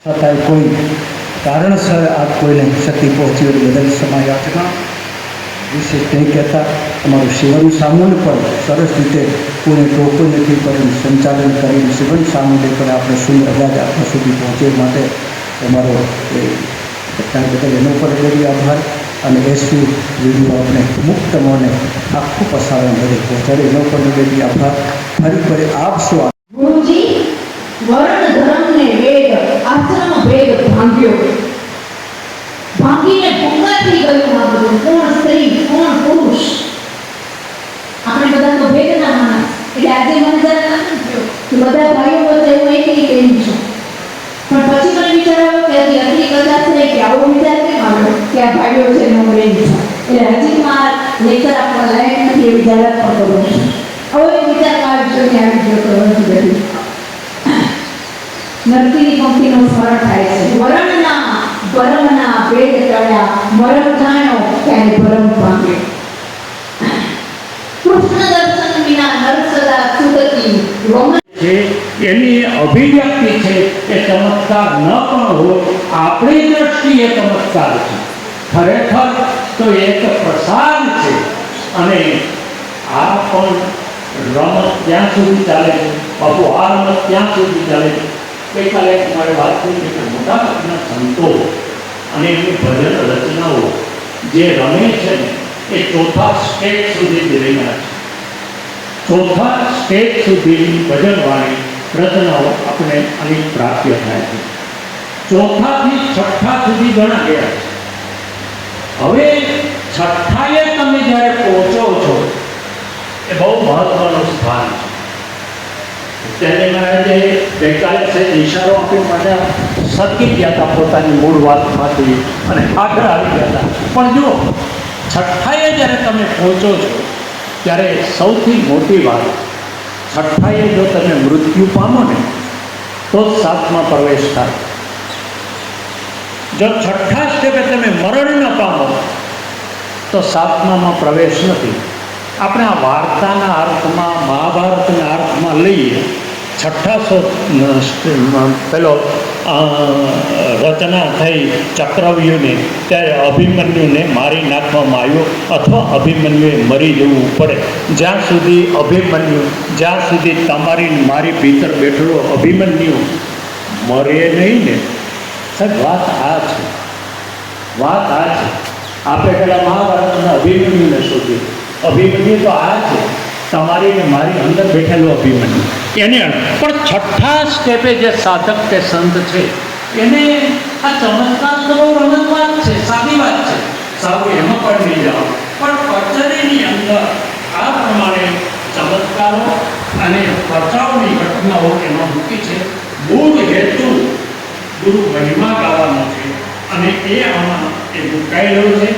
છતાંય કોઈ કારણસર આ કોઈને ક્ષતિ પહોંચી હોય બદલ સમાયાચના વિશેષ નહીં કહેતા. અમારું શિવન સામૂલ પણ સરસ રીતે કોઈને ટોકું નથી પણ સંચાલન કરીને શિવન સામૂલે પણ આપણે સુંદર અવાજ આપણા સુધી પહોંચે માટે અમારો એ બધા બદલ એનો પણ very આભાર. અને એસવી વિડીયો આપણે મુક્ત મને આખું પ્રસારણ બધે પહોંચાડે એનો પણ very આભાર. ફરી ફરી આપશો. ગુરુજી વર્ણ ધર્મ ને વેદ આશ્રમ ભેદ ભાંગ્યો, ભાંગીને ભૂંગા થઈ ગયું આ બધું. કોણ સ્ત્રી કોણ પુરુષ આપણે બધા તો ભેદ ના માણસ. એટલે આજે મને જરા ના થયો કે બધા ભાઈઓ વચ્ચે હું એકલી કેમ છું, પણ પછી મને વિચાર આવ્યો કે હજી આટલી કદાચ છે કે આવો વિચાર કેમ આવ્યો કે આ ભાઈઓ છે ને હું બેન છું. એટલે હજી માર લેક્ચર આપવા લાયક નથી એ વિચાર પણ કરું છું. હવે વિચાર આવી ગયો તો નથી બધી નરકીની પંક્તિનો સ્મરણ થાય છે. વરણના ભરમના ભેદ ટળ્યા, મરમ જાણ્યો ત્યારે ભરમ ભાંગ્યો. કૃષ્ણ દર્શન વિના નર સદા સુદતી છે એની અભિવ્યક્તિ છે એ ચમત્કાર ન પણ હોય, આપણી દ્રષ્ટિએ ચમત્કાર છે. ખરેખર તો એક પ્રસાદ છે. અને આ પણ રમત ત્યાં સુધી ચાલે છે, બાપુ આ રમત ત્યાં સુધી ચાલે છે. ગઈકાલે મારે વાત કરી કે મોટા ભાગના સંતો અને એમની ભજન રચનાઓ જે રમે છે ને એ ચોથા સ્ટેજ સુધી રહ્યા છે. ચોથા સ્ટેજ સુધીની ભજનવાળી રચનાઓ આપણે અનેક પ્રાપ્ય થાય છે. ચોથાથી છઠ્ઠા સુધી ઘણા ગયા છે. હવે છઠ્ઠાએ તમે જ્યારે પહોંચો છો એ બહુ મહત્વનું સ્થાન છે. તેને મહારાજે ગઈકાલે છે ઈશારો આપી મને સરકી ગયા હતા પોતાની મૂળ વાતમાંથી અને આગળ આવી ગયા હતા. પણ જુઓ, છઠ્ઠાએ જ્યારે તમે પહોંચો છો ત્યારે સૌથી મોટી વાત, છઠ્ઠાએ જો તમે મૃત્યુ પામો ને તો જ સાતમા પ્રવેશ થાય. જો છઠ્ઠા સ્ટેપે તમે મરણ ન પામો તો સાતમામાં પ્રવેશ નથી. આપણે આ વાર્તાના અર્થમાં, મહાભારતના અર્થમાં લઈએ, છઠ્ઠા પેલો રચના થઈ ચક્રવ્યૂહની ત્યારે અભિમન્યુને મારી નાખવામાં આવ્યો અથવા અભિમન્યુએ મરી જવું પડે. જ્યાં સુધી અભિમન્યુ, જ્યાં સુધી તમારી મારી ભીતર બેઠેલો અભિમન્યુ મરે નહીં ને, સાહેબ વાત આ છે, વાત આ છે. આપણે પેલા મહાભારતના અભિમન્યુને શોધ્યું. અભિમન્યુ તો આ છે, તમારી ને મારી અંદર બેઠેલો અભિમન્યુ. એને પણ છઠ્ઠા સ્ટેપે જે સાધક કે સંત છે એને આ ચમત્કાર તો બહુ રમત વાત છે, સાદી વાત છે, સારું એમાં પણ નહીં જાઓ. પણ કચેરીની અંદર આ પ્રમાણે ચમત્કારો અને બચાવની ઘટનાઓ એમાં મૂકી છે. મૂળ હેતુ ગુરુ મહિમા ગાવાનો છે અને એ આમાં એ મુકાયેલો છે.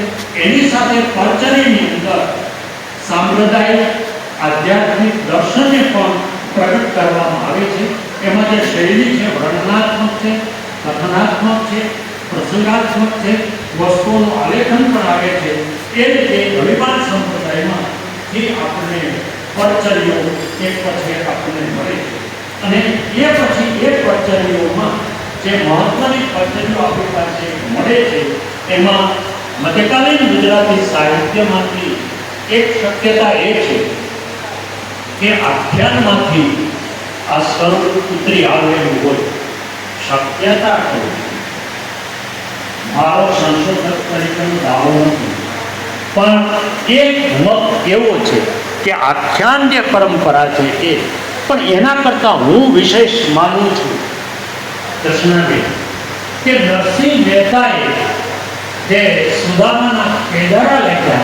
એની સાથે કચેરીની અંદર સાંપ્રદાયિક આધ્યાત્મિક દર્શનને પણ પ્રગટ કરવામાં આવે છે. એમાં જે શૈલી છે વર્ણનાત્મક છે, કથનાત્મક છે, પ્રસંગાત્મક છે, વસ્તુઓનું આલેખન પણ આવે છે. એ રીતે ગરિમાન સંપ્રદાયમાં જે આપણને પરચર્યો એક પછી આપણને મળે છે. અને એ પછી એ પરચર્યોમાં જે મહત્વની પરચર્યો આપણી પાસે મળે છે એમાં મધ્યકાલીન ગુજરાતી સાહિત્યમાંથી એક શક્યતા એ છે કે આખ્યાનમાંથી આ સ્વરૂપ ઉતરી આવેલું હોય. શક્યતા છે, મારો સંશોધક તરીકેનો દાવો નથી, પણ એક મત એવો છે કે આખ્યાન જે પરંપરા છે એ, પણ એના કરતાં હું વિશેષ માનું છું કૃષ્ણને કે નરસિંહ મહેતાએ જે સુદામાના કેદારા લખ્યા